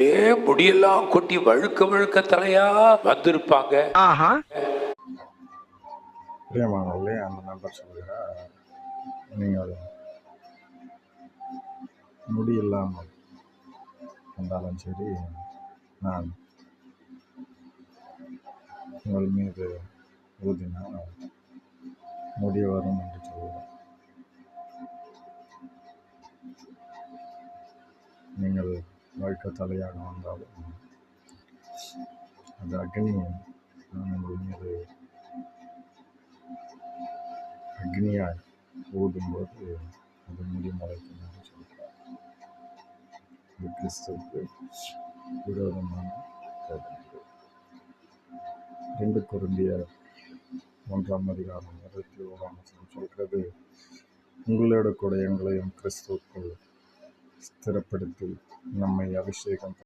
முடியெல்லாம் கொட்டி வழுக்க வழுக்க தலையா வந்திருப்பாங்க. பிரியமானவர்களே, அந்த நண்பர் சொல்கிறார், நீங்கள் முடி இல்லாமல் வந்தாலும் சரி, நான் உங்கள் மீது ஊதினால் முடி வரும் என்று சொல்கிறார். நீங்கள் வழுக்க தலையாக வந்தாலும் அந்த அக்னி நான் உங்கள் மீது அக்னியாய் ஊதும்போது அது முடி முளைக்கும் என்று சொல்கிறார். இது கிறிஸ்துவுக்கு விரோதமான கருத்து. 2 கொரிந்தியர் 1:21 சொல்கிறது, உங்களோட கூட எங்களையும் கிறிஸ்துவுக்குள் ஸ்திரப்படுத்தி நம்மை அபிஷேகம்